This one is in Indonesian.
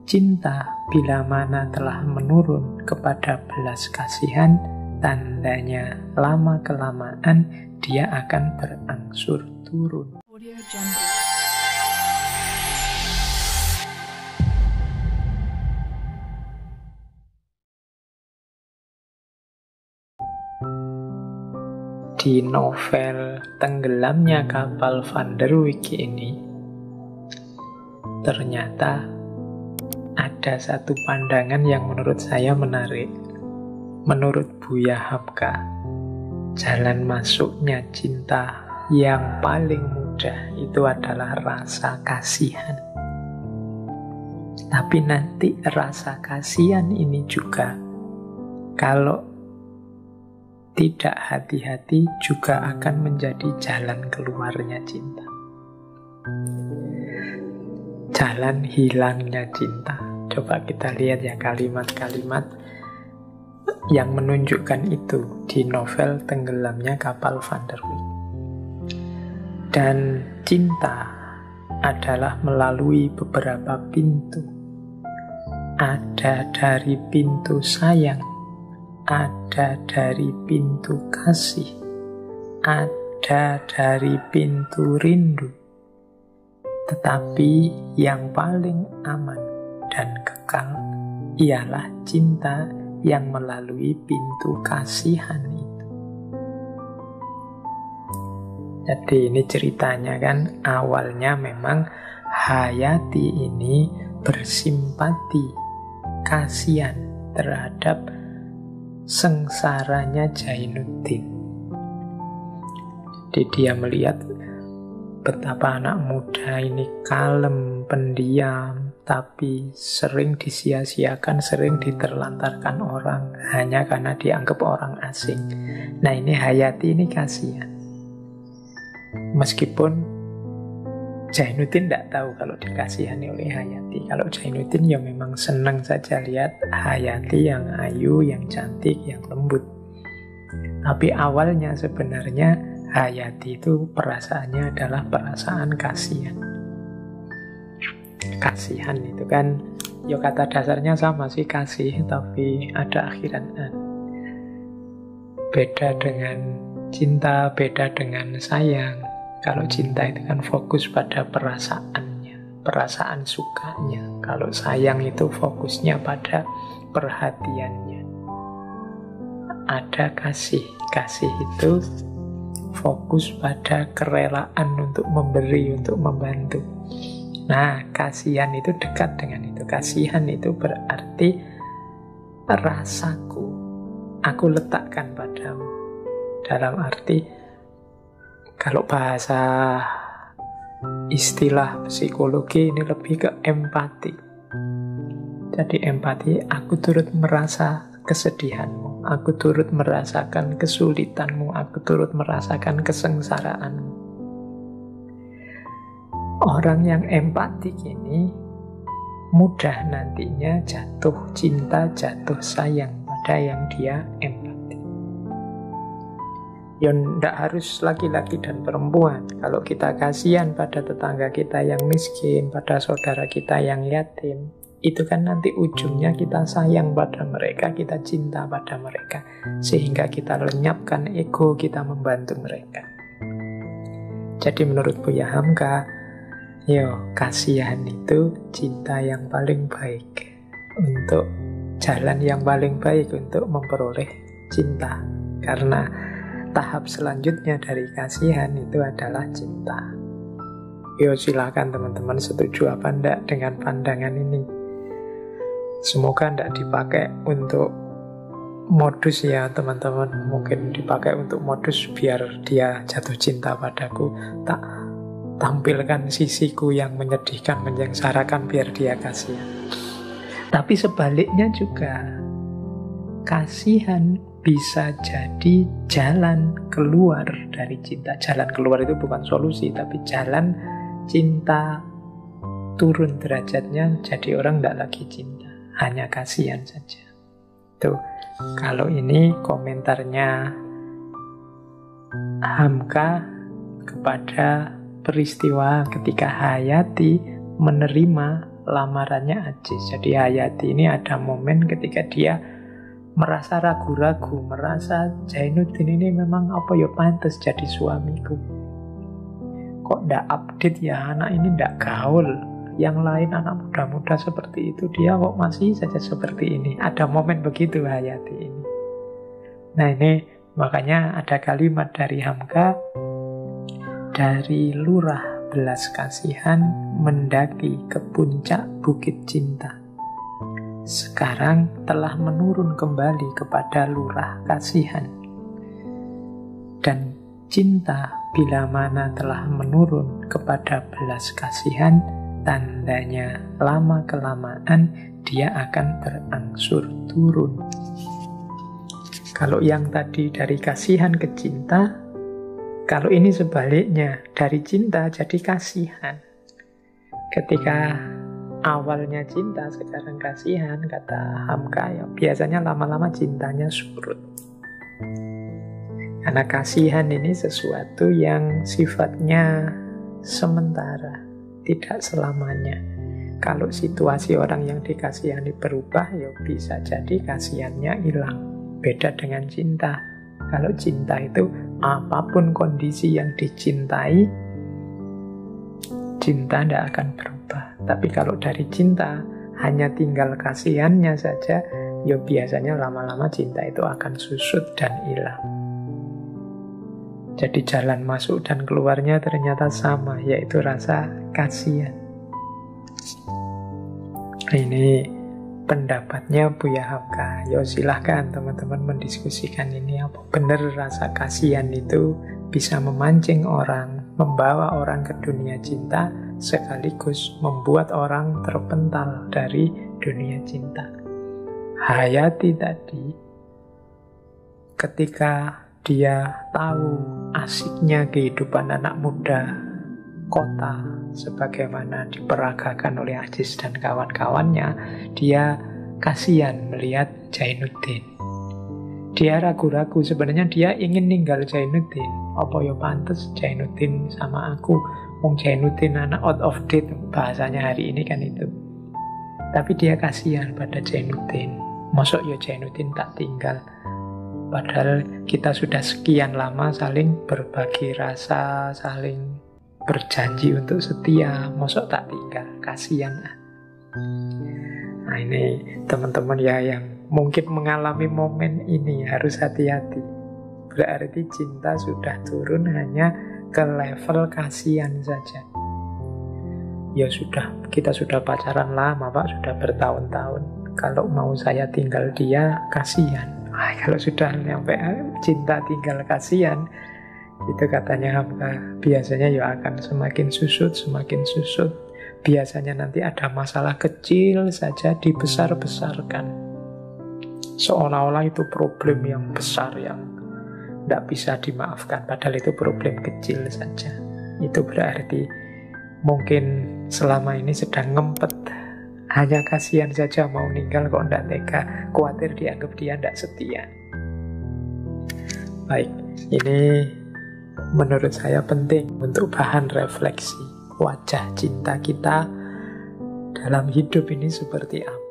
Cinta bila mana telah menurun kepada belas kasihan, tandanya lama-kelamaan dia akan berangsur turun. Audio Jungle. Di novel Tenggelamnya Kapal Van der Wijk ini, ternyata ada satu pandangan yang menurut saya menarik. Menurut Buya Hamka, jalan masuknya cinta yang paling mudah itu adalah rasa kasihan. Tapi nanti rasa kasihan ini juga, kalau tidak hati-hati, juga akan menjadi jalan keluarnya cinta. Jalan hilangnya cinta. Coba kita lihat ya kalimat-kalimat yang menunjukkan itu di novel Tenggelamnya Kapal Van der Wijk. Dan cinta adalah melalui beberapa pintu. Ada dari pintu sayang, ada dari pintu kasih, ada dari pintu rindu. Tetapi yang paling aman dan kekal ialah cinta yang melalui pintu kasihan itu. Jadi ini ceritanya kan, awalnya memang Hayati ini bersimpati, kasihan terhadap sengsaranya Jainuddin. Jadi dia melihat betapa anak muda ini kalem, pendiam, tapi sering disia-siakan, sering diterlantarkan orang hanya karena dianggap orang asing. Nah ini Hayati ini kasihan. Meskipun Jainuddin tidak tahu kalau dikasihani oleh Hayati. Kalau Jainuddin ya memang senang saja lihat Hayati yang ayu, yang cantik, yang lembut. Tapi awalnya sebenarnya Hayati itu perasaannya adalah perasaan kasihan. Kasihan itu kan, ya kata dasarnya sama sih, kasih, tapi ada akhiran an. Beda dengan cinta, beda dengan sayang. Kalau cinta itu kan fokus pada perasaannya, perasaan sukanya. Kalau sayang itu fokusnya pada perhatiannya. Ada kasih, kasih itu fokus pada kerelaan untuk memberi, untuk membantu. Nah, kasihan itu dekat dengan itu. Kasihan itu berarti rasaku, aku letakkan padamu. Dalam arti, kalau bahasa istilah psikologi ini lebih ke empati. Jadi empati, aku turut merasa kesedihanmu, aku turut merasakan kesulitanmu, aku turut merasakan kesengsaraanmu. Orang yang empatik ini mudah nantinya jatuh cinta, jatuh sayang pada yang dia empati. Ya tidak harus laki-laki dan perempuan. Kalau kita kasihan pada tetangga kita yang miskin, pada saudara kita yang yatim, itu kan nanti ujungnya kita sayang pada mereka, kita cinta pada mereka, sehingga kita lenyapkan ego, kita membantu mereka. Jadi menurut Buya Hamka, kasihan itu cinta yang paling baik, untuk jalan yang paling baik untuk memperoleh cinta. Karena tahap selanjutnya dari kasihan itu adalah cinta. Silakan teman-teman setuju apa enggak dengan pandangan ini. Semoga enggak dipakai untuk modus ya teman-teman. Mungkin dipakai untuk modus biar dia jatuh cinta padaku. Tak tampilkan sisiku yang menyedihkan, menyengsarakan biar dia kasihan. Tapi sebaliknya juga, kasihan bisa jadi jalan keluar dari cinta. Jalan keluar itu bukan solusi, tapi jalan cinta turun derajatnya, jadi orang tidak lagi cinta, hanya kasihan saja. Tuh, kalau ini komentarnya Hamka kepada peristiwa ketika Hayati menerima lamarannya Ajis. Jadi Hayati ini ada momen ketika dia merasa ragu-ragu, merasa Jainuddin ini memang apa ya pantas jadi suamiku. Kok ndak update ya anak ini, ndak gaul. Yang lain anak muda-muda seperti itu, dia kok masih saja seperti ini. Ada momen begitu Hayati ini. Nah ini makanya ada kalimat dari Hamka, dari lurah belas kasihan mendaki ke puncak bukit cinta. Sekarang telah menurun kembali kepada lurah kasihan. Dan cinta bila mana telah menurun kepada belas kasihan, tandanya lama-kelamaan dia akan berangsur turun. Kalau yang tadi dari kasihan ke cinta, kalau ini sebaliknya, dari cinta jadi kasihan. Ketika awalnya cinta, sekarang kasihan, kata Hamka, ya biasanya lama-lama cintanya surut. Karena kasihan ini sesuatu yang sifatnya sementara, tidak selamanya. Kalau situasi orang yang dikasihani berubah, ya bisa jadi kasihannya hilang. Beda dengan cinta. Kalau cinta itu apapun kondisi yang dicintai, cinta tidak akan berubah. Tapi kalau dari cinta hanya tinggal kasihannya saja, ya biasanya lama-lama cinta itu akan susut dan hilang. Jadi jalan masuk dan keluarnya ternyata sama, yaitu rasa kasihan. Ini pendapatnya Buya Hamka. Ya silahkan teman-teman mendiskusikan ini. Apa benar rasa kasihan itu bisa memancing orang, membawa orang ke dunia cinta, sekaligus membuat orang terpental dari dunia cinta. Hayati tadi, ketika dia tahu asiknya kehidupan anak muda kota sebagaimana diperagakan oleh Ajis dan kawan-kawannya, dia kasihan melihat Jainuddin. Dia ragu-ragu, sebenarnya dia ingin ninggal Jainuddin. Apa ya pantes Jainuddin sama aku, wong Jainuddin anak out of date, bahasanya hari ini kan itu. Tapi dia kasihan pada Jainuddin. Mosok ya Jainuddin tak tinggal. Padahal kita sudah sekian lama saling berbagi rasa, saling berjanji untuk setia, mosok tak tinggal, kasihan. Nah ini teman-teman ya yang mungkin mengalami momen ini harus hati-hati. Berarti cinta sudah turun hanya ke level kasihan saja. Ya sudah, kita sudah pacaran lama Pak, sudah bertahun-tahun. Kalau mau saya tinggal dia, kasihan. Kalau sudah sampai cinta tinggal kasihan, itu katanya Hamka, biasanya ya akan semakin susut. Biasanya nanti ada masalah kecil saja dibesar-besarkan. Seolah-olah itu problem yang besar yang tidak bisa dimaafkan. Padahal itu problem kecil saja. Itu berarti mungkin selama ini sedang ngempet. Hanya kasihan saja mau ninggal kok tidak tega. Khawatir dianggap dia tidak setia. Baik, ini menurut saya penting untuk bahan refleksi. Wajah cinta kita dalam hidup ini seperti apa?